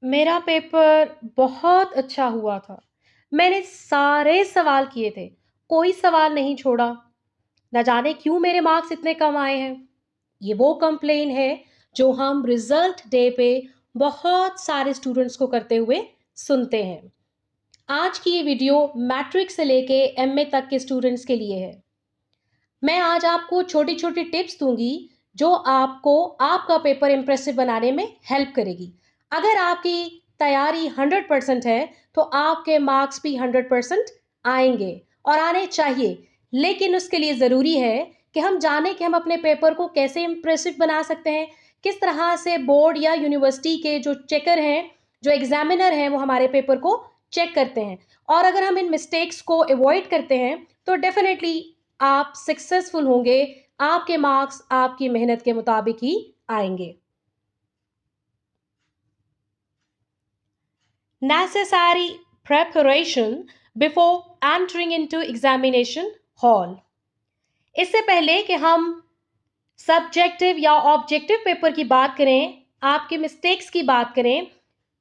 मेरा पेपर बहुत अच्छा हुआ था। मैंने सारे सवाल किए थे, कोई सवाल नहीं छोड़ा। ना जाने क्यों मेरे मार्क्स इतने कम आए हैं। ये वो कंप्लेन है जो हम रिजल्ट डे पे बहुत सारे स्टूडेंट्स को करते हुए सुनते हैं। आज की ये वीडियो मैट्रिक से लेके एमए तक के स्टूडेंट्स के लिए है। मैं आज आपको छोटी-छोटी टिप्स दूंगी जो आपको आपका पेपर इंप्रेसिव बनाने में हेल्प करेगी। अगर आपकी तैयारी 100% है, तो आपके मार्क्स भी 100% आएंगे और आने चाहिए। लेकिन उसके लिए ज़रूरी है कि हम जानें कि हम अपने पेपर को कैसे इंप्रेसिव बना सकते हैं, किस तरह से बोर्ड या यूनिवर्सिटी के जो चेकर हैं, जो एग्जामिनर हैं, वो हमारे पेपर को चेक करते हैं। और अगर हम इन मिस्टेक्स को अवॉइड करते हैं, तो डेफिनेटली आप सक्सेसफुल होंगे, आपके मार्क्स आपकी मेहनत के मुताबिक ही आएंगे। Necessary preparation before entering into examination hall। इससे पहले कि हम सब्जेक्टिव या ऑब्जेक्टिव पेपर की बात करें, आपके मिस्टेक्स की बात करें,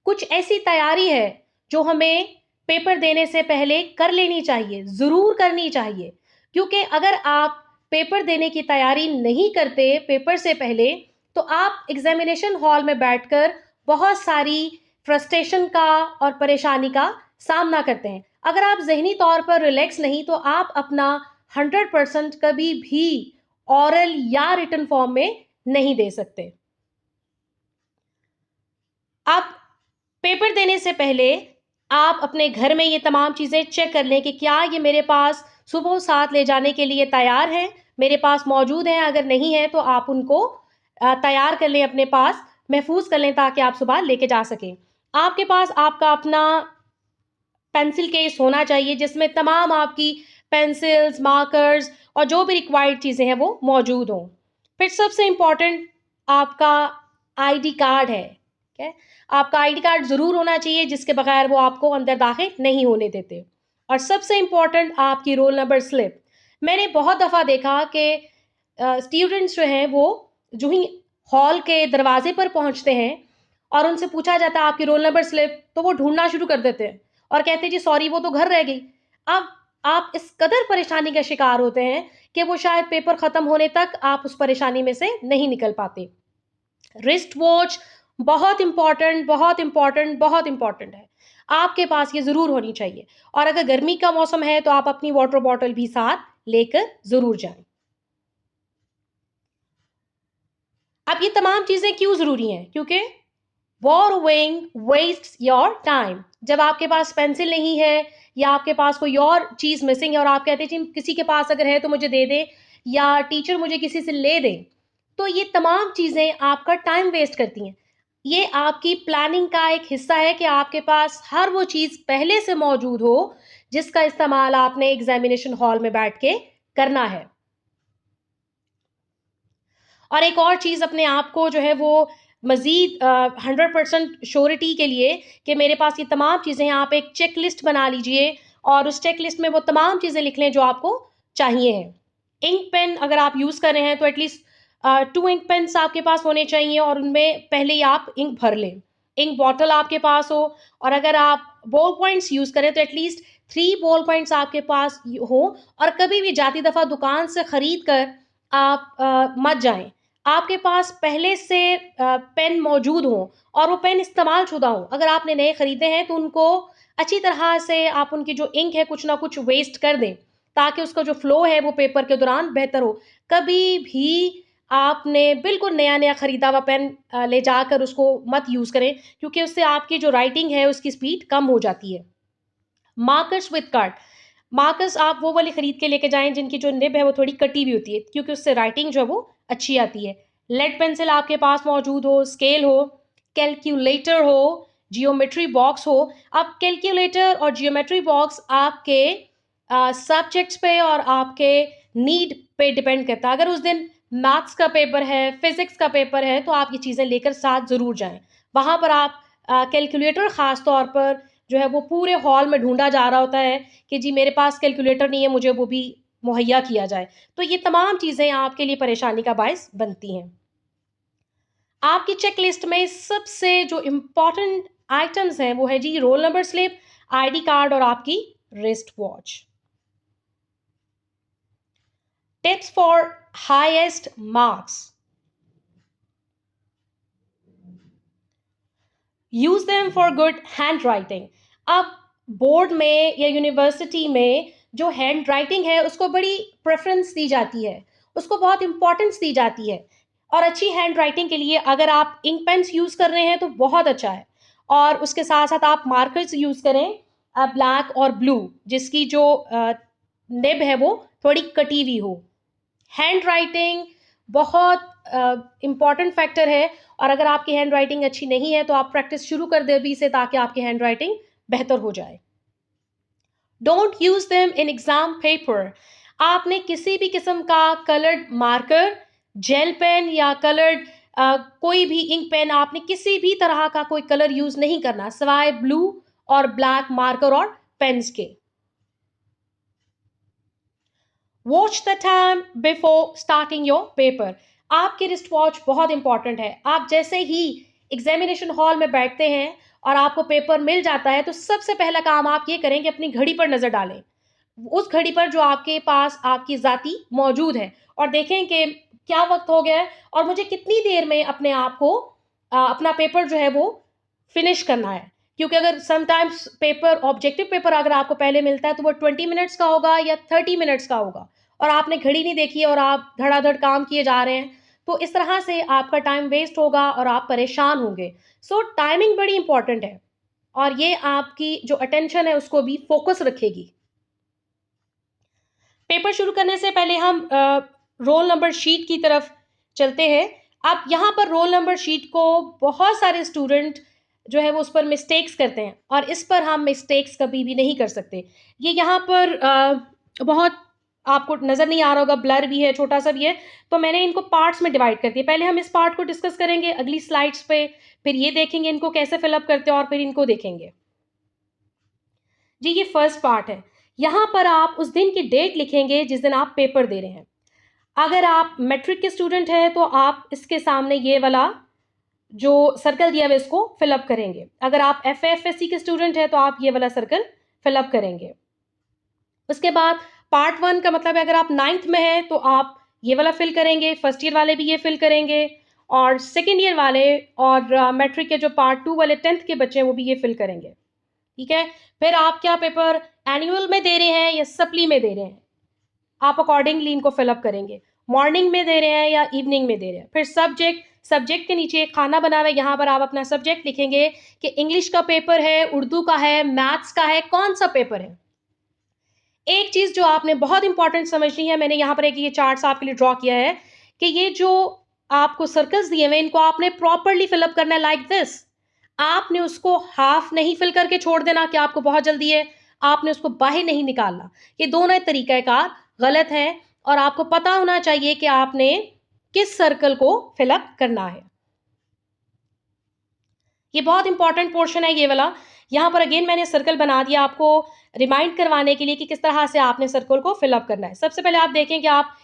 कुछ ऐसी तैयारी है जो हमें पेपर देने से पहले कर लेनी चाहिए, ज़रूर करनी चाहिए। क्योंकि अगर आप पेपर देने की तैयारी नहीं करते पेपर से पहले, तो आप एग्जामिनेशन हॉल में बैठकर बहुत सारी फ्रस्ट्रेशन का और परेशानी का सामना करते हैं। अगर आप ज़हनी तौर पर रिलैक्स नहीं, तो आप अपना 100% कभी भी ऑरल या रिटन फॉर्म में नहीं दे सकते। आप पेपर देने से पहले आप अपने घर में ये तमाम चीज़ें चेक कर लें कि क्या ये मेरे पास सुबह साथ ले जाने के लिए तैयार हैं, मेरे पास मौजूद हैं। अगर नहीं है तो आप उनको तैयार कर लें, अपने पास महफूज कर लें, ताकि आप सुबह लेके जा सकें। आपके पास आपका अपना पेंसिल केस होना चाहिए जिसमें तमाम आपकी पेंसिल्स, मार्कर्स और जो भी रिक्वायर्ड चीज़ें हैं वो मौजूद हों। फिर सबसे इम्पोर्टेंट आपका आईडी कार्ड है। ठीक है? आपका आईडी कार्ड ज़रूर होना चाहिए, जिसके बगैर वो आपको अंदर दाखिल नहीं होने देते। और सबसे इम्पोर्टेंट आपकी रोल नंबर स्लिप। मैंने बहुत दफ़ा देखा कि स्टूडेंट्स जो हैं वो जो ही हॉल के दरवाजे पर पहुंचते हैं और उनसे पूछा जाता है आपकी रोल नंबर स्लिप, तो वो ढूंढना शुरू कर देते हैं और कहते हैं जी सॉरी, वो तो घर रह गई। अब आप इस कदर परेशानी का शिकार होते हैं कि वो शायद पेपर खत्म होने तक आप उस परेशानी में से नहीं निकल पाते। रिस्ट वॉच बहुत इंपॉर्टेंट, बहुत इंपॉर्टेंट, बहुत इंपॉर्टेंट है। आपके पास ये जरूर होनी चाहिए। और अगर गर्मी का मौसम है तो आप अपनी वाटर बॉटल भी साथ लेकर जरूर जाएं। अब ये तमाम चीजें क्यों जरूरी हैं? क्योंकि बोरोइंग वेस्ट्स योर टाइम। जब आपके पास पेंसिल नहीं है या आपके पास कोई और चीज मिसिंग है और आप कहते हैं किसी के पास अगर है तो मुझे दे दे, या टीचर मुझे किसी से ले दे, तो ये तमाम चीजें आपका टाइम वेस्ट करती हैं। ये आपकी प्लानिंग का एक हिस्सा है कि आपके पास हर वो चीज पहले से मौजूद हो जिसका इस्तेमाल आपने एग्जामिनेशन हॉल में बैठ के करना है। और एक और चीज़ अपने आप को जो है वो मज़ीद 100% श्योरिटी के लिए कि मेरे पास ये तमाम चीज़ें हैं, आप एक चेक लिस्ट बना लीजिए और उस चेक लिस्ट में वो तमाम चीज़ें लिख लें जो आपको चाहिए हैं। इंक पेन अगर आप यूज़ कर रहे हैं तो एटलीस्ट 2 इंक पेन्स आपके पास होने चाहिए और उनमें पहले ही आप इंक भर लें। इंक बॉटल आपके पास हो, और अगर आप बॉल पॉइंट्स यूज़ करें तो एटलीस्ट 3 बॉल पॉइंट्स आपके पास हो। और कभी भी जाती दफ़ा दुकान से खरीद कर आप मत जाएँ। आपके पास पहले से पेन मौजूद हो और वो पेन इस्तेमाल शुदा हो। अगर आपने नए खरीदे हैं तो उनको अच्छी तरह से आप उनकी जो इंक है कुछ ना कुछ वेस्ट कर दें, ताकि उसका जो फ्लो है वो पेपर के दौरान बेहतर हो। कभी भी आपने बिल्कुल नया-नया खरीदा हुआ पेन ले जाकर उसको मत यूज़ करें, क्योंकि उससे आपकी जो राइटिंग है उसकी स्पीड कम हो जाती है। Markers with cut. मार्कर्स आप वो वाले खरीद के लेके जाएँ जिनकी जो निब है वो थोड़ी कटी हुई होती है, क्योंकि उससे राइटिंग जो है वो अच्छी आती है। लेड पेंसिल आपके पास मौजूद हो, स्केल हो, कैलकुलेटर हो, जियोमेट्री बॉक्स हो। अब कैलकुलेटर और जियोमेट्री बॉक्स आपके सब्जेक्ट्स पे और आपके नीड पे डिपेंड करता है। अगर उस दिन मैथ्स का पेपर है, फिज़िक्स का पेपर है, तो आप ये चीज़ें लेकर साथ ज़रूर जाएँ। वहाँ पर आप कैलकुलेटर ख़ास तौर पर जो है वो पूरे हॉल में ढूँढा जा रहा होता है कि जी मेरे पास कैलकुलेटर नहीं है, मुझे वो भी मुहैया किया जाए। तो ये तमाम चीज़ें आपके लिए परेशानी का बायस बनती हैं। आपकी चेक लिस्ट में सबसे जो इम्पोर्टेंट आइटम्स हैं वो है जी roll number slip, ID card और आपकी wrist watch. Tips for highest marks, use them for good hand writing. अब बोर्ड में या यूनिवर्सिटी में जो हैंड राइटिंग है उसको बड़ी प्रेफरेंस दी जाती है, उसको बहुत इंपॉर्टेंस दी जाती है। और अच्छी हैंड राइटिंग के लिए अगर आप इंक पेन्स यूज कर रहे हैं तो बहुत अच्छा है, और उसके साथ साथ आप मार्कर्स यूज करें ब्लैक और ब्लू, जिसकी जो निब है वो थोड़ी कटी हुई हो। हैंड राइटिंग बहुत इम्पॉर्टेंट फैक्टर है, और अगर आपकी हैंड राइटिंग अच्छी नहीं है तो आप प्रैक्टिस शुरू कर दें अभी से, ताकि आपकी हैंड राइटिंग बेहतर हो जाए। Don't use them in exam paper. आपने किसी भी किस्म का कलर्ड मार्कर, जेल पेन या कलर्ड कोई भी इंक पेन, आपने किसी भी तरह का कोई कलर यूज नहीं करना सिवाय ब्लू और ब्लैक मार्कर और पेन्स के। Watch the time before starting your paper. आपकी रिस्ट वॉच बहुत इंपॉर्टेंट है। आप जैसे ही एग्जामिनेशन हॉल में बैठते हैं और आपको पेपर मिल जाता है तो सबसे पहला काम आप ये करें कि अपनी घड़ी पर नजर डालें, उस घड़ी पर जो आपके पास आपकी जाती मौजूद है, और देखें कि क्या वक्त हो गया है और मुझे कितनी देर में अपने आप को अपना पेपर जो है वो फिनिश करना है। क्योंकि अगर समटाइम्स पेपर, ऑब्जेक्टिव पेपर अगर आपको पहले मिलता है तो वो 20 मिनट्स का होगा या 30 मिनट्स का होगा, और आपने घड़ी नहीं देखी और आप धड़ाधड़ काम किए जा रहे हैं, तो इस तरह से आपका टाइम वेस्ट होगा और आप परेशान होंगे। सो टाइमिंग बड़ी इंपॉर्टेंट है, और ये आपकी जो अटेंशन है उसको भी फोकस रखेगी। पेपर शुरू करने से पहले हम रोल नंबर शीट की तरफ चलते हैं। अब यहाँ पर रोल नंबर शीट को बहुत सारे स्टूडेंट जो है वो उस पर मिस्टेक्स करते हैं, और इस पर हम मिस्टेक्स कभी भी नहीं कर सकते। ये यहाँ पर बहुत आपको नज़र नहीं आ रहा होगा, ब्लर भी है, छोटा सा भी है, तो मैंने इनको पार्ट्स में डिवाइड कर दिया। पहले हम इस पार्ट को डिस्कस करेंगे अगली स्लाइड्स पे, फिर ये देखेंगे इनको कैसे फिलअप करते हैं, और फिर इनको देखेंगे। जी, ये फर्स्ट पार्ट है। यहाँ पर आप उस दिन की डेट लिखेंगे जिस दिन आप पेपर दे रहे हैं। अगर आप मैट्रिक के स्टूडेंट हैं तो आप इसके सामने ये वाला जो सर्कल दिया हुआ है इसको फिलअप करेंगे। अगर आप FAFSC के स्टूडेंट हैं तो आप ये वाला सर्कल फिलअप करेंगे। उसके बाद पार्ट 1 का मतलब है अगर आप 9th में हैं तो आप ये वाला फिल करेंगे, फर्स्ट ईयर वाले भी ये फिल करेंगे, और सेकेंड ईयर वाले और मैट्रिक के जो पार्ट 2 वाले 10th के बच्चे हैं वो भी ये फिल करेंगे। ठीक है। फिर आप क्या पेपर एनुअल में दे रहे हैं या सप्ली में दे रहे हैं, आप अकॉर्डिंगली इनको फिलअप करेंगे। मॉर्निंग में दे रहे हैं या इवनिंग में दे रहे हैं। फिर सब्जेक्ट के नीचे एक खाना बना हुआ है, यहाँ पर आप अपना सब्जेक्ट लिखेंगे कि इंग्लिश का पेपर है, उर्दू का है, मैथ्स का है, कौन सा पेपर है। एक चीज जो आपने बहुत इंपॉर्टेंट समझनी है, मैंने यहाँ पर एक ये चार्ट आपके लिए ड्रॉ किया है कि ये जो आपको सर्कल्स दिए हुए इनको आपने प्रॉपरली फिलअप करना है, लाइक दिस। आपने उसको हाफ नहीं फिल करके छोड़ देना कि आपको बहुत जल्दी है, आपने उसको बाहर नहीं निकालना। ये दोनों तरीकाकार गलत है, और आपको पता होना चाहिए कि आपने किस सर्कल को फिलअप करना है। ये बहुत इंपॉर्टेंट पोर्शन है ये वाला। यहाँ पर अगेन मैंने सर्कल बना दिया आपको रिमाइंड करवाने के लिए कि किस तरह से आपने सर्कल को फिलअप करना है। सबसे पहले आप देखें कि आप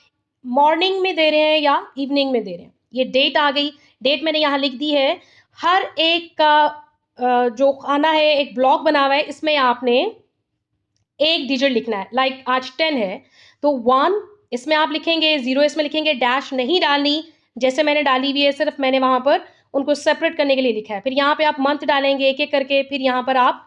मॉर्निंग में दे रहे हैं या इवनिंग में दे रहे हैं। ये डेट आ गई, डेट मैंने यहाँ लिख दी है। हर एक का जो खाना है एक ब्लॉक बना हुआ है, इसमें आपने एक डिजिट लिखना है। लाइक आज 10 है तो 1 इसमें आप लिखेंगे, 0 इसमें लिखेंगे, डैश नहीं डालनी जैसे मैंने डाली हुई है, सिर्फ मैंने वहां पर उनको सेपरेट करने के लिए लिखा है। फिर यहाँ पे आप मंथ डालेंगे एक एक करके, फिर यहाँ पर आप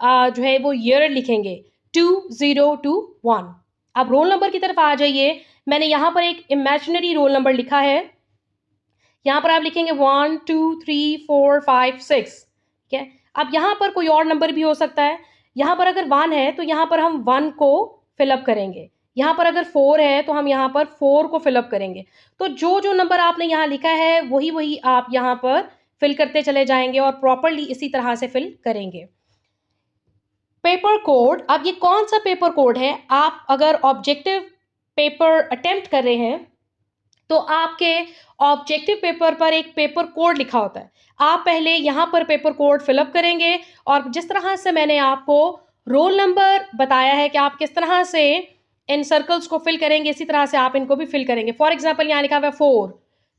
जो है वो ईयर लिखेंगे 2021। अब रोल नंबर की तरफ आ जाइए। मैंने यहाँ पर एक इमेजिनरी रोल नंबर लिखा है, यहाँ पर आप लिखेंगे 1 2 3 4 5 6। ठीक है। अब यहाँ पर कोई और नंबर भी हो सकता है। यहाँ पर अगर 1 है तो यहाँ पर हम 1 को फिलअप करेंगे, यहाँ पर अगर 4 है तो हम यहाँ पर 4 को फिलअप करेंगे। तो जो जो नंबर आपने यहाँ लिखा है वही वही आप यहाँ पर फिल करते चले जाएंगे और प्रॉपरली इसी तरह से फिल करेंगे। पेपर कोड, अब ये कौन सा पेपर कोड है? आप अगर ऑब्जेक्टिव पेपर अटेम्प्ट कर रहे हैं तो आपके ऑब्जेक्टिव पेपर पर एक पेपर कोड लिखा होता है। आप पहले यहाँ पर पेपर कोड फिलअप करेंगे, और जिस तरह से मैंने आपको रोल नंबर बताया है कि आप किस तरह से इन सर्कल्स को फिल करेंगे, इसी तरह से आप इनको भी फिल करेंगे। फॉर एग्जाम्पल यहाँ लिखा हुआ है 4,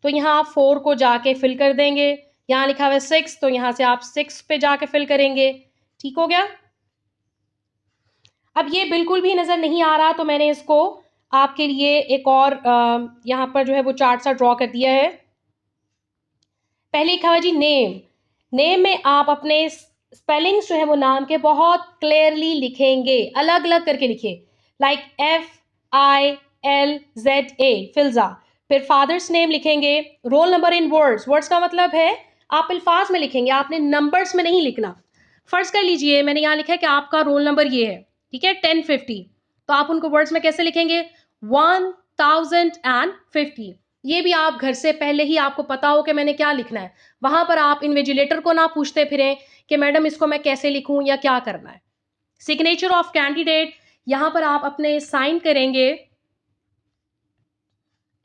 तो यहाँ आप 4 को जाके फिल कर देंगे। यहाँ लिखा हुआ है 6, तो यहाँ से आप 6 पे जाके फिल करेंगे। ठीक हो गया। अब ये बिल्कुल भी नज़र नहीं आ रहा, तो मैंने इसको आपके लिए एक और यहाँ पर जो है वो चार्ट सा ड्रॉ कर दिया है। पहले लिखा हुआ जी नेम। नेम में आप अपने स्पेलिंग्स जो है वो नाम के बहुत क्लियरली लिखेंगे, अलग अलग करके लिखे, लाइक FILZA, फिल्जा। फिर फादर्स नेम लिखेंगे, roll number in words, words का मतलब है आप अल्फाज में लिखेंगे, आपने नंबर्स में नहीं लिखना। फर्ज कर लीजिए मैंने यहाँ लिखा है कि आपका रोल नंबर ये है, ठीक है, 1050, तो आप उनको वर्ड्स में कैसे लिखेंगे, 1050। ये भी आप घर से पहले ही आपको पता हो कि मैंने क्या लिखना है, वहां पर आप इन्विजिलेटर को ना पूछते फिरें कि मैडम इसको मैं कैसे लिखूं या क्या करना है। सिग्नेचर ऑफ कैंडिडेट, यहां पर आप अपने साइन करेंगे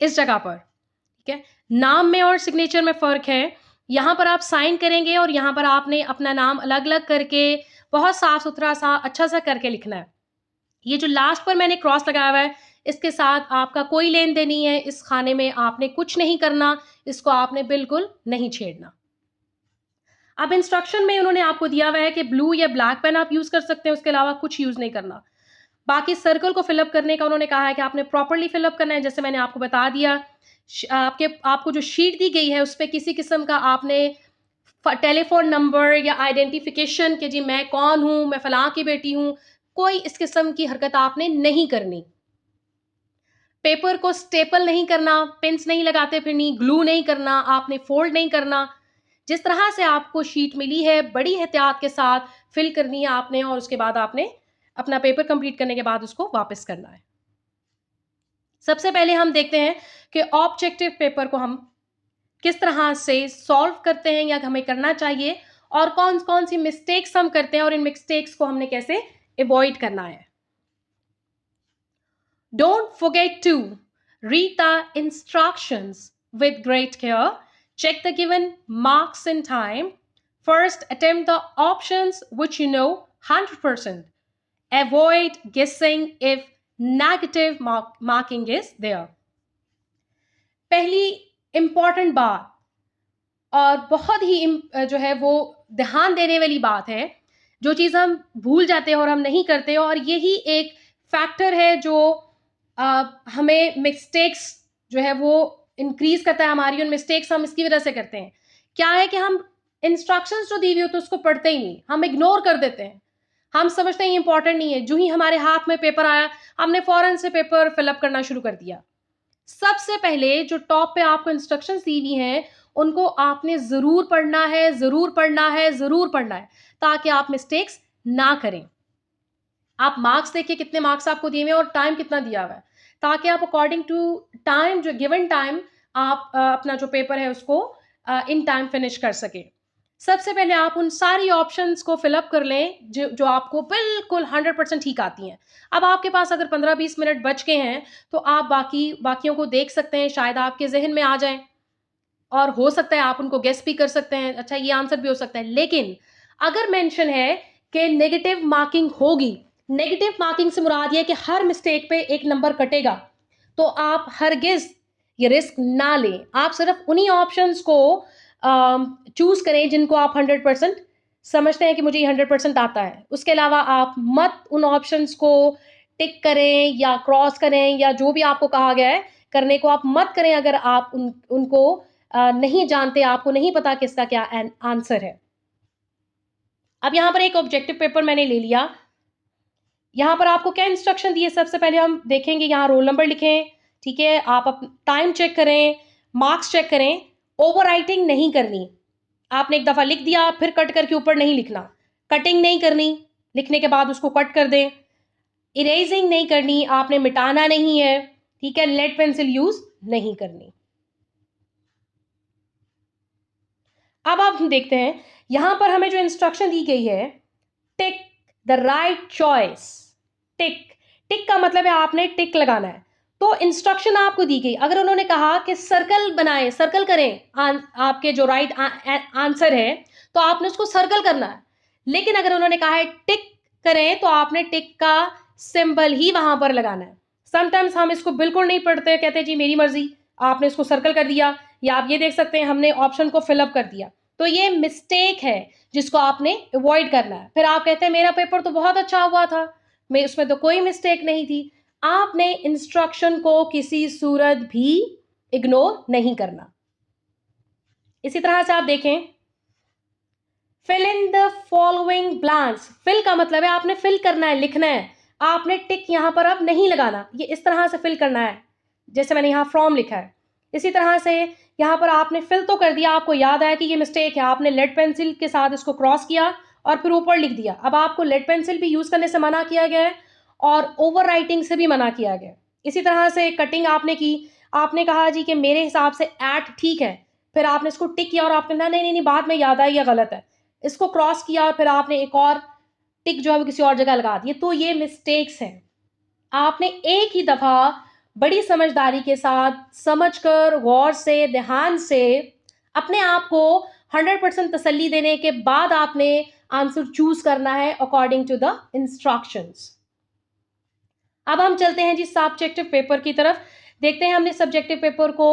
इस जगह पर, ठीक है। नाम में और सिग्नेचर में फर्क है, यहां पर आप साइन करेंगे और यहां पर आपने अपना नाम अलग अलग करके बहुत साफ सुथरा सा अच्छा सा करके लिखना है। ये जो लास्ट पर मैंने क्रॉस लगाया हुआ है, इसके साथ आपका कोई लेन देन नहीं है, इस खाने में आपने कुछ नहीं करना, इसको आपने बिल्कुल नहीं छेड़ना। अब इंस्ट्रक्शन में उन्होंने आपको दिया हुआ है कि ब्लू या ब्लैक पेन आप यूज कर सकते हैं, उसके अलावा कुछ यूज नहीं करना। बाकी सर्कल को फिलअप करने का उन्होंने कहा है कि आपने प्रॉपरली फिलअप करना है, जैसे मैंने आपको बता दिया। आपको जो शीट दी गई है उस पर किसी किस्म का आपने टेलीफोन नंबर या आइडेंटिफिकेशन कि जी मैं कौन हूं, मैं फलां की बेटी हूं, कोई इस किस्म की हरकत आपने नहीं करनी। पेपर को स्टेपल नहीं करना, पिंस नहीं लगाते फिरनी, ग्लू नहीं करना, आपने फोल्ड नहीं करना। जिस तरह से आपको शीट मिली है बड़ी एहतियात के साथ फिल करनी है आपने, और उसके बाद आपने अपना पेपर कंप्लीट करने के बाद उसको वापस करना है। सबसे पहले हम देखते हैं कि ऑब्जेक्टिव पेपर को हम किस तरह से सॉल्व करते हैं या हमें करना चाहिए, और कौन कौन सी मिस्टेक्स हम करते हैं और इन मिस्टेक्स को हमने कैसे अवॉइड करना है। Don't forget to read the instructions with great care. Check the given marks in time. First, attempt the options which you know 100%. Avoid guessing if negative marking is there. पहली important बात और बहुत ही जो है वो ध्यान देने वाली बात है, जो चीज़ हम भूल जाते हैं और हम नहीं करते, और यही एक फैक्टर है जो हमें मिस्टेक्स जो है वो इंक्रीज करता है हमारी, उन मिस्टेक्स हम इसकी वजह से करते हैं। क्या है कि हम इंस्ट्रक्शंस जो दी हुई होती है उसको पढ़ते ही नहीं, हम इग्नोर कर देते हैं, हम समझते हैं इंपॉर्टेंट नहीं है। जो ही हमारे हाथ में पेपर आया हमने फौरन से पेपर फिलअप करना शुरू कर दिया। सबसे पहले जो टॉप पे आपको इंस्ट्रक्शंस दी हुई हैं उनको आपने जरूर पढ़ना है, जरूर पढ़ना है, जरूर पढ़ना है, ताकि आप मिस्टेक्स ना करें। आप मार्क्स देखिए कितने मार्क्स आपको दिए हुए हैं और टाइम कितना दिया हुआ है, ताकि आप अकॉर्डिंग टू टाइम, जो गिवन टाइम, आप अपना जो पेपर है उसको इन टाइम फिनिश कर सके। सबसे पहले आप उन सारी ऑप्शंस को फिलअप कर लें जो आपको बिल्कुल 100% ठीक आती हैं। अब आपके पास अगर 15-20 मिनट बच गए हैं तो आप बाकियों को देख सकते हैं, शायद आपके जहन में आ जाएं और हो सकता है आप उनको गेस भी कर सकते हैं, अच्छा ये आंसर भी हो सकता है। लेकिन अगर मेंशन है कि नेगेटिव मार्किंग होगी, नेगेटिव मार्किंग से मुराद ये कि हर मिस्टेक पे एक नंबर कटेगा, तो आप हरगिज ये रिस्क ना लें। आप सिर्फ उन्हीं ऑप्शंस को चूज करें जिनको आप 100% समझते हैं कि मुझे ये 100% आता है। उसके अलावा आप मत उन ऑप्शंस को टिक करें या क्रॉस करें या जो भी आपको कहा गया है करने को आप मत करें, अगर आप उनको नहीं जानते, आपको नहीं पता कि इसका क्या आंसर है। अब यहाँ पर एक ऑब्जेक्टिव पेपर मैंने ले लिया। यहाँ पर आपको क्या इंस्ट्रक्शन दिए, सबसे पहले हम देखेंगे, यहाँ रोल नंबर लिखें, ठीक है, आप टाइम चेक करें, मार्क्स चेक करें। ओवर राइटिंग नहीं करनी, आपने एक दफ़ा लिख दिया फिर कट करके ऊपर नहीं लिखना, कटिंग नहीं करनी, लिखने के बाद उसको कट कर दें। इरेजिंग नहीं करनी, आपने मिटाना नहीं है, ठीक है, लेड पेंसिल यूज नहीं करनी। अब आप देखते हैं यहां पर हमें जो इंस्ट्रक्शन दी गई है, टिक द राइट चॉइस। टिक, टिक का मतलब है आपने टिक लगाना है। तो इंस्ट्रक्शन आपको दी गई, अगर उन्होंने कहा कि सर्कल बनाएं, सर्कल करें आपके जो राइट आंसर है, तो आपने उसको सर्कल करना है। लेकिन अगर उन्होंने कहा है टिक करें, तो आपने टिक का सिंबल ही वहां पर लगाना है। समटाइम्स हम इसको बिल्कुल नहीं पढ़ते, कहते जी मेरी मर्जी, आपने इसको सर्कल कर दिया, या आप ये देख सकते हैं हमने ऑप्शन को फिलअप कर दिया। तो ये मिस्टेक है जिसको आपने अवॉइड करना है। फिर आप कहते हैं मेरा पेपर तो बहुत अच्छा हुआ था, मैं उसमें तो कोई मिस्टेक नहीं थी। आपने इंस्ट्रक्शन को किसी सूरत भी इग्नोर नहीं करना। इसी तरह से आप देखें, fill in the following blanks. Fill का मतलब है आपने फिल करना है, लिखना है। आपने टिक यहां पर अब नहीं लगाना, ये इस तरह से फिल करना है जैसे मैंने यहां फ्रॉम लिखा है। इसी तरह से यहां पर आपने फिल तो कर दिया, आपको याद आया कि ये मिस्टेक है, आपने लेड पेंसिल के साथ इसको क्रॉस किया और फिर ऊपर लिख दिया। अब आपको लेड पेंसिल भी यूज करने से मना किया गया है और ओवर राइटिंग से भी मना किया गया है। इसी तरह से कटिंग आपने की, आपने कहा जी कि मेरे हिसाब से एट ठीक है, फिर आपने इसको टिक किया और आपने कहा नहीं नहीं नहीं बाद में याद आया ये गलत है, इसको क्रॉस किया और फिर आपने एक और टिक जो है वो किसी और जगह लगा दी। तो ये मिस्टेक्स हैं। आपने एक ही दफा बड़ी समझदारी के साथ समझकर, गौर से, ध्यान से अपने आप को 100% तसल्ली देने के बाद आपने आंसर चूज करना है अकॉर्डिंग टू द इंस्ट्रक्शंस। अब हम चलते हैं जी सब्जेक्टिव पेपर की तरफ। देखते हैं हमने सब्जेक्टिव पेपर को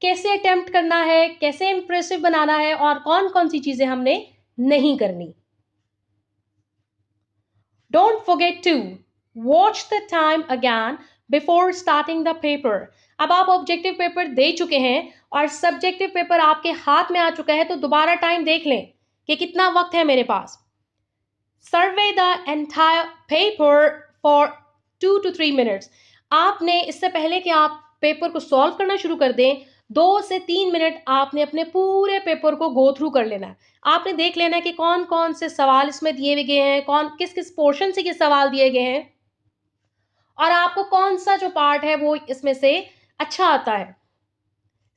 कैसे अटेम्प्ट करना है, कैसे इंप्रेसिव बनाना है और कौन कौन सी चीजें हमने नहीं करनी। Don't forget to watch the time again before starting the paper. अब आप ऑब्जेक्टिव पेपर दे चुके हैं और सब्जेक्टिव पेपर आपके हाथ में आ चुका है, तो दोबारा टाइम देख लें कि कितना वक्त है मेरे पास। Survey the entire paper for 2 to 3 minutes. आपने इससे पहले कि आप पेपर को सॉल्व करना शुरू कर दें, 2 से 3 मिनट आपने अपने पूरे पेपर को गो थ्रू कर लेना है। आपने देख लेना है कि कौन कौन से सवाल इसमें दिए गए हैं, कौन किस किस पोर्शन से ये सवाल दिए गए हैं और आपको कौन सा जो पार्ट है वो इसमें से अच्छा आता है।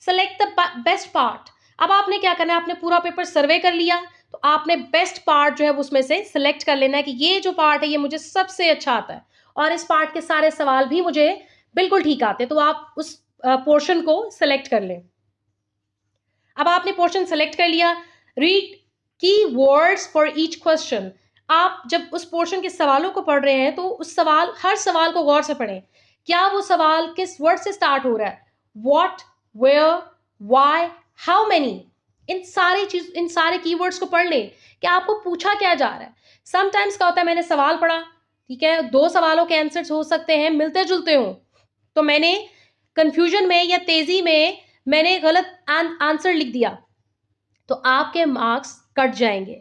Select the best part. अब आपने क्या करना है, आपने पूरा पेपर सर्वे कर लिया तो आपने बेस्ट पार्ट जो है उसमें से सिलेक्ट कर लेना है कि ये जो पार्ट है ये मुझे सबसे अच्छा आता है और इस पार्ट के सारे सवाल भी मुझे बिल्कुल ठीक आते हैं, तो आप उस पोर्शन को सिलेक्ट कर लें। अब आपने पोर्शन सेलेक्ट कर लिया। रीड की वर्ड्स फॉर ईच क्वेश्चन। आप जब उस पोर्शन के सवालों को पढ़ रहे हैं तो हर सवाल को गौर से पढ़ें। क्या वो सवाल किस वर्ड से स्टार्ट हो रहा है, what, where, why, how many, इन सारे कीवर्ड्स को पढ़ लें कि आपको पूछा क्या जा रहा है। समटाइम्स क्या होता है, मैंने सवाल पढ़ा, ठीक है, 2 सवालों के आंसर्स हो सकते हैं मिलते जुलते हों, तो मैंने कंफ्यूजन में या तेजी में मैंने गलत आंसर लिख दिया तो आपके मार्क्स कट जाएंगे।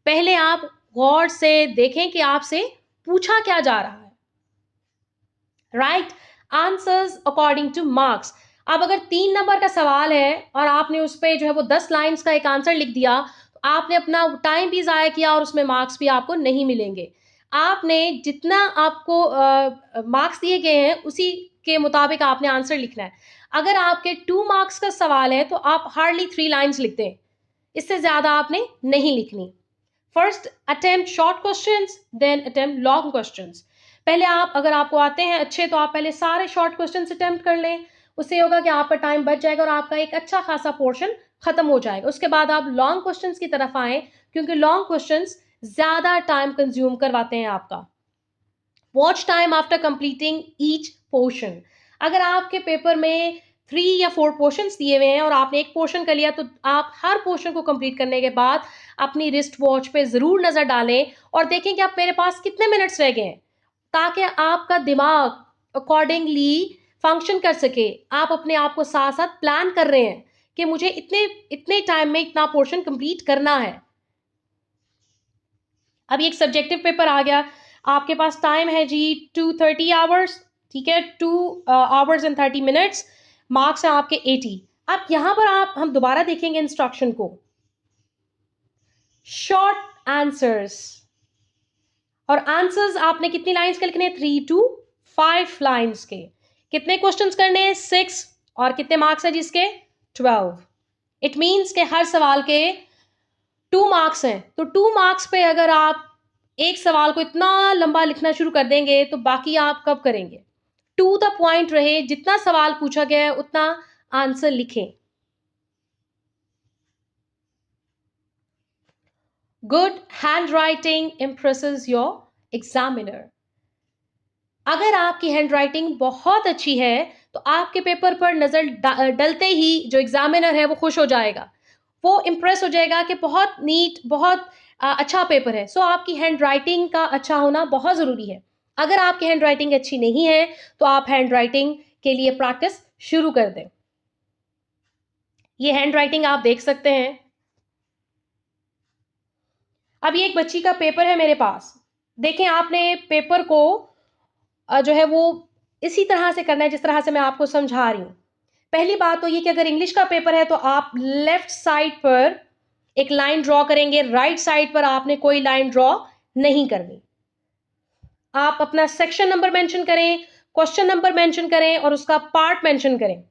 पहले आप गौर से देखें कि आपसे पूछा क्या जा रहा है। Right answers according two marks. अब अगर 3 नंबर का सवाल है और आपने उस पर जो है वो 10 लाइन्स का एक आंसर लिख दिया तो आपने अपना टाइम भी ज़ाया किया और उसमें मार्क्स भी आपको नहीं मिलेंगे। आपने जितना आपको मार्क्स दिए गए हैं उसी के मुताबिक आपने आंसर लिखना है। अगर आपके 2 मार्क्स का सवाल है तो आप हार्डली 3 लाइन्स लिखते हैं, इससे ज़्यादा आपने नहीं लिखनी। First attempt short questions, then attempt long questions. पहले आप, अगर आपको आते हैं अच्छे, तो आप पहले सारे शॉर्ट क्वेश्चन अटेम्प्ट कर लें। उससे होगा कि आपका टाइम बच जाएगा और आपका एक अच्छा खासा पोर्शन खत्म हो जाएगा। उसके बाद आप लॉन्ग क्वेश्चंस की तरफ आएँ क्योंकि लॉन्ग क्वेश्चंस ज़्यादा टाइम कंज्यूम करवाते हैं आपका। Watch time after completing each portion. अगर आपके पेपर में 3 या 4 पोर्शंस दिए हुए हैं और आपने एक पोर्शन कर लिया तो आप हर पोर्शन को कंप्लीट करने के बाद अपनी रिस्ट वॉच पे ज़रूर नज़र डालें और देखें कि आप मेरे पास कितने मिनट्स रह गए हैं, ताकि आपका दिमाग अकॉर्डिंगली फंक्शन कर सके। आप अपने आप को साथ साथ प्लान कर रहे हैं कि मुझे इतने इतने टाइम में इतना पोर्शन कंप्लीट करना है। अभी एक सब्जेक्टिव पेपर आ गया, आपके पास टाइम है जी 230 आवर्स, ठीक है, 2 आवर्स एंड 30 मिनट्स। मार्क्स हैं आपके 80। अब यहां पर हम दोबारा देखेंगे इंस्ट्रक्शन को। शॉर्ट आंसर्स, और आंसर्स आपने कितनी लाइंस के लिखने, 3 to 5 लाइंस के। कितने क्वेश्चंस करने हैं, 6, और कितने मार्क्स है जिसके 12। इट मीन्स के हर सवाल के 2 मार्क्स हैं, तो 2 मार्क्स पे अगर आप एक सवाल को इतना लंबा लिखना शुरू कर देंगे तो बाकी आप कब करेंगे। टू द पॉइंट रहे, जितना सवाल पूछा गया है उतना आंसर लिखें। Good hand writing impresses your examiner. अगर आपकी हैंड राइटिंग बहुत अच्छी है तो आपके पेपर पर नजर डलते ही जो एग्जामिनर है वो खुश हो जाएगा। वो इम्प्रेस हो जाएगा कि बहुत नीट, बहुत अच्छा पेपर है। सो आपकी हैंड राइटिंग का अच्छा होना बहुत ज़रूरी है। अगर आपकी हैंड राइटिंग अच्छी नहीं है, तो आप हैंड राइटिंग के लिए प्रैक्टिस शुरू कर दें। ये हैंड राइटिंग आप देख सकते हैं। अब ये एक बच्ची का पेपर है मेरे पास। देखें, आपने पेपर को जो है वो इसी तरह से करना है जिस तरह से मैं आपको समझा रही हूँ। पहली बात तो ये कि अगर इंग्लिश का पेपर है तो आप लेफ्ट साइड पर एक लाइन ड्रॉ करेंगे, राइट साइड पर आपने कोई लाइन ड्रॉ नहीं करनी। आप अपना सेक्शन नंबर मेंशन करें, क्वेश्चन नंबर मेंशन करें और उसका पार्ट मेंशन करें।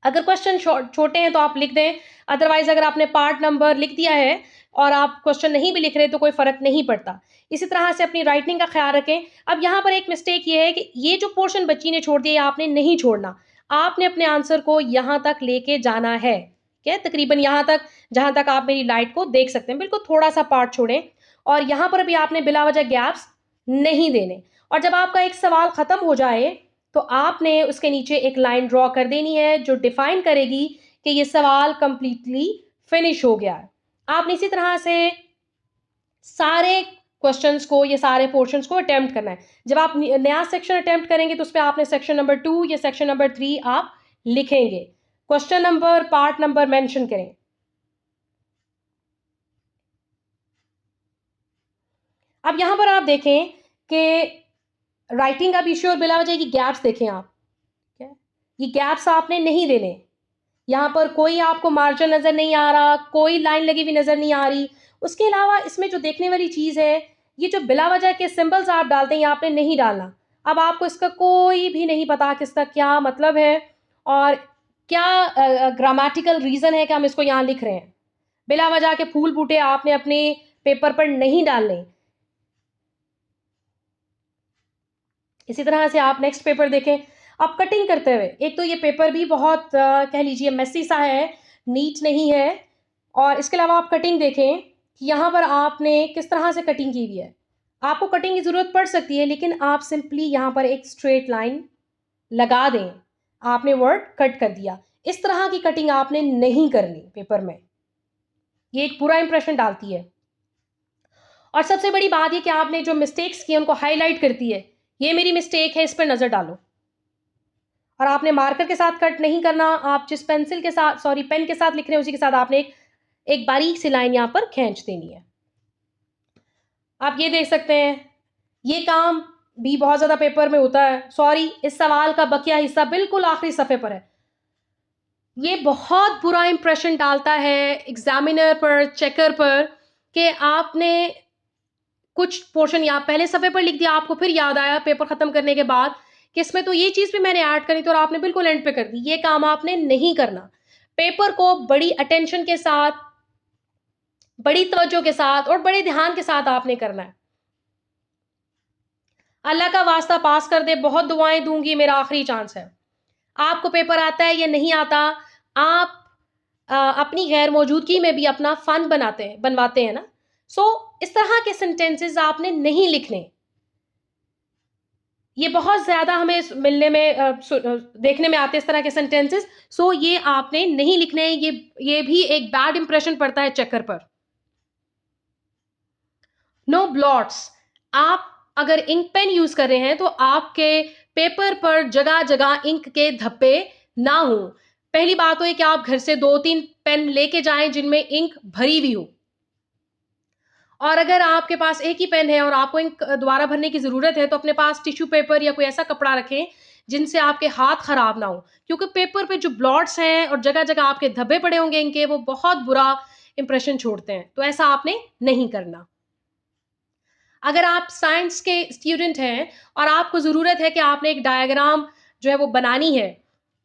अगर क्वेश्चन छोटे हैं तो आप लिख दें, अदरवाइज अगर आपने पार्ट नंबर लिख दिया है और आप क्वेश्चन नहीं भी लिख रहे तो कोई फर्क नहीं पड़ता। इसी तरह से अपनी राइटिंग का ख्याल रखें। अब यहाँ पर एक मिस्टेक ये है कि ये जो पोर्शन बच्ची ने छोड़ दिया आपने नहीं छोड़ना। आपने अपने आंसर को यहाँ तक लेके जाना है, क्या तकरीबन यहाँ तक जहां तक आप मेरी लाइट को देख सकते हैं। बिल्कुल थोड़ा सा पार्ट छोड़ें और यहाँ पर भी आपने बिला वजह गैप्स नहीं देने। और जब आपका एक सवाल खत्म हो जाए तो आपने उसके नीचे एक लाइन ड्रॉ कर देनी है जो डिफाइन करेगी कि ये सवाल कंप्लीटली फिनिश हो गया है। आपने इसी तरह से सारे क्वेश्चंस को, ये सारे पोर्शंस को अटेम्प्ट करना है। जब आप नया सेक्शन अटेम्प्ट करेंगे तो उस पर आपने सेक्शन नंबर 2 या सेक्शन नंबर 3 आप लिखेंगे, question number, part number mention करें। अब यहां पर आप देखें कि राइटिंग का इश्यू और बिला वजह की गैप्स देखें आप, क्या ये गैप्स आपने नहीं देने। यहाँ पर कोई आपको मार्जिन नज़र नहीं आ रहा, कोई लाइन लगी हुई नज़र नहीं आ रही। उसके अलावा इसमें जो देखने वाली चीज़ है, ये जो बिला वजह के सिंबल्स आप डालते हैं, ये आपने नहीं डालना। अब आपको इसका कोई भी नहीं पता कि इसका क्या मतलब है और क्या ग्रामेटिकल रीज़न है कि हम इसको यहाँ लिख रहे हैं। बिला वजह के फूल बूटे आपने अपने पेपर पर नहीं डालने। इसी तरह से आप नेक्स्ट पेपर देखें। अब कटिंग करते हुए, एक तो ये पेपर भी बहुत कह लीजिए मेसी सा है, नीट नहीं है। और इसके अलावा आप कटिंग देखें कि यहाँ पर आपने किस तरह से कटिंग की हुई है। आपको कटिंग की ज़रूरत पड़ सकती है, लेकिन आप सिंपली यहाँ पर एक स्ट्रेट लाइन लगा दें। आपने वर्ड कट कर दिया। इस तरह की कटिंग आपने नहीं करनी पेपर में, ये एक बुरा इंप्रेशन डालती है। और सबसे बड़ी बात ये कि आपने जो मिस्टेक्स की उनको हाईलाइट करती है, ये मेरी मिस्टेक है, इस पर नज़र डालो। और आपने मार्कर के साथ कट नहीं करना। आप जिस पेंसिल के साथ, सॉरी पेन के साथ लिख रहे हैं, उसी के साथ आपने एक बारीक सी लाइन यहाँ पर खींच देनी है। आप ये देख सकते हैं, ये काम भी बहुत ज़्यादा पेपर में होता है। सॉरी, इस सवाल का बकिया हिस्सा बिल्कुल आखिरी सफ़े पर है। ये बहुत बुरा इंप्रेशन डालता है एग्जामिनर पर, चेकर पर, कि आपने कुछ पोर्शन यहाँ पहले सफ़े पर लिख दिया, आपको फिर याद आया पेपर ख़त्म करने के बाद कि इसमें तो ये चीज़ भी मैंने ऐड करी थी और आपने बिल्कुल एंड पे कर दी। ये काम आपने नहीं करना। पेपर को बड़ी अटेंशन के साथ, बड़ी तवज्जो के साथ और बड़े ध्यान के साथ आपने करना है। अल्लाह का वास्ता पास कर दे, बहुत दुआएं दूंगी, मेरा आखिरी चांस है। आपको पेपर आता है या नहीं आता, आप अपनी गैर मौजूदगी में भी अपना फन बनवाते हैं ना। सो इस तरह के सेंटेंसेस आपने नहीं लिखने। ये बहुत ज़्यादा हमें मिलने में देखने में आते हैं इस तरह के सेंटेंसेस। सो ये आपने नहीं लिखने। ये भी एक बैड इंप्रेशन पड़ता है चेकर पर। No blots. आप अगर इंक पेन यूज कर रहे हैं तो आपके पेपर पर जगह जगह इंक के धब्बे ना हो। पहली बात तो है कि आप घर से 2-3 पेन लेके जाएं जिनमें इंक भरी हुई हो। और अगर आपके पास एक ही पेन है और आपको इंक दोबारा भरने की ज़रूरत है तो अपने पास टिश्यू पेपर या कोई ऐसा कपड़ा रखें जिनसे आपके हाथ खराब ना हो, क्योंकि पेपर पे जो ब्लॉट्स हैं और जगह जगह आपके धब्बे पड़े होंगे इनके, वो बहुत बुरा इंप्रेशन छोड़ते हैं। तो ऐसा आपने नहीं करना। अगर आप साइंस के स्टूडेंट हैं और आपको ज़रूरत है कि आपने एक डायग्राम जो है वो बनानी है,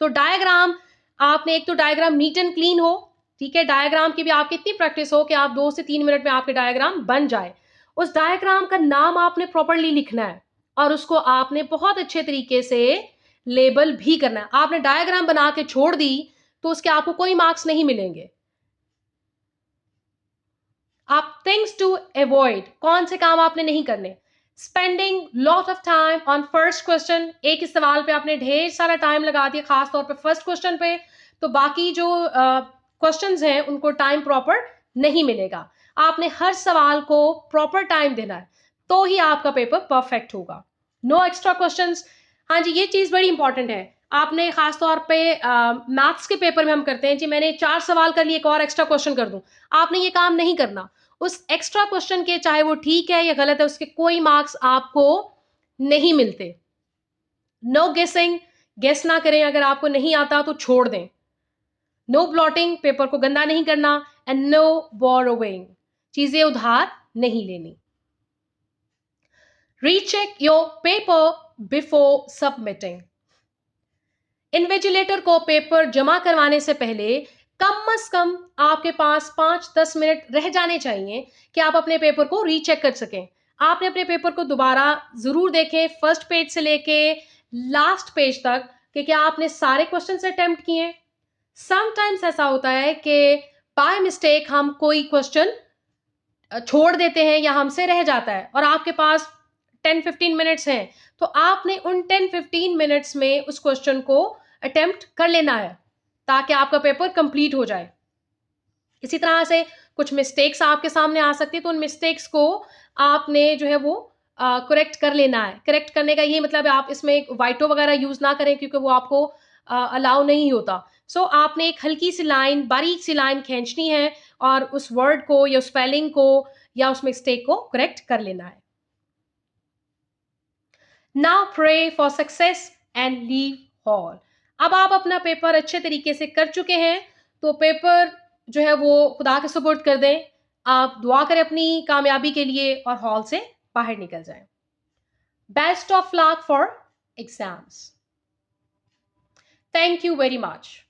तो डायग्राम आपने, एक तो डायग्राम नीट एंड क्लीन हो, ठीक है, डायग्राम की भी आपकी इतनी प्रैक्टिस हो कि आप 2 से 3 मिनट में आपके डायग्राम बन जाए। उस डायग्राम का नाम आपने प्रॉपर्ली लिखना है और उसको आपने बहुत अच्छे तरीके से लेबल भी करना है। आपने डायग्राम बना के छोड़ दी तो उसके आपको कोई मार्क्स नहीं मिलेंगे। आप थिंग्स टू अवॉइड, कौन से काम आपने नहीं करने। Spending lot of time on first question, एक ही सवाल पे आपने ढेर सारा टाइम लगा दिया, खास तौर पे फर्स्ट क्वेश्चन पे, तो बाकी जो क्वेश्चंस हैं उनको टाइम प्रॉपर नहीं मिलेगा। आपने हर सवाल को प्रॉपर टाइम देना है, तो ही आपका पेपर परफेक्ट होगा। No extra questions. हाँ जी, ये चीज़ बड़ी इंपॉर्टेंट है। आपने खास तौर पे मैथ्स के पेपर में हम करते हैं जी, मैंने 4 सवाल कर लिए, एक और एक्स्ट्रा क्वेश्चन कर दूं। आपने ये काम नहीं करना। उस एक्स्ट्रा क्वेश्चन के, चाहे वो ठीक है या गलत है, उसके कोई मार्क्स आपको नहीं मिलते। नो गेसिंग, गेस ना करें, अगर आपको नहीं आता तो छोड़ दें। नो ब्लॉटिंग, पेपर को गंदा नहीं करना। एंड नो बोरोइंग, चीजें उधार नहीं लेनी। Recheck your paper before submitting. Invigilator को पेपर जमा करवाने से पहले कम से कम आपके पास 5-10 मिनट रह जाने चाहिए कि आप अपने पेपर को रीचेक कर सकें। आपने अपने पेपर को दोबारा जरूर देखें, फर्स्ट पेज से लेके लास्ट पेज तक, कि क्या आपने सारे क्वेश्चन अटेम्प्ट किए। समटाइम्स ऐसा होता है कि बाय मिस्टेक हम कोई क्वेश्चन छोड़ देते हैं या हमसे रह जाता है, और आपके पास 10-15 मिनट्स हैं, तो आपने उन 10-15 मिनट्स में उस क्वेश्चन को अटेम्प्ट कर लेना है, ताकि आपका पेपर कंप्लीट हो जाए। इसी तरह से कुछ मिस्टेक्स आपके सामने आ सकती है, तो उन मिस्टेक्स को आपने जो है वो करेक्ट कर लेना है। करेक्ट करने का ये मतलब है, आप इसमें वाइटो वगैरह यूज ना करें, क्योंकि वो आपको अलाउ नहीं होता। सो आपने एक हल्की सी लाइन, बारीक सी लाइन खींचनी है, और उस वर्ड को या स्पेलिंग को या उस मिस्टेक को करेक्ट कर लेना है। Now pray for success and leave hall. अब आप अपना पेपर अच्छे तरीके से कर चुके हैं, तो पेपर जो है वो खुदा के सुपुर्द कर दें। आप दुआ करें अपनी कामयाबी के लिए, और हॉल से बाहर निकल जाएं। Best of luck for exams. Thank you very much.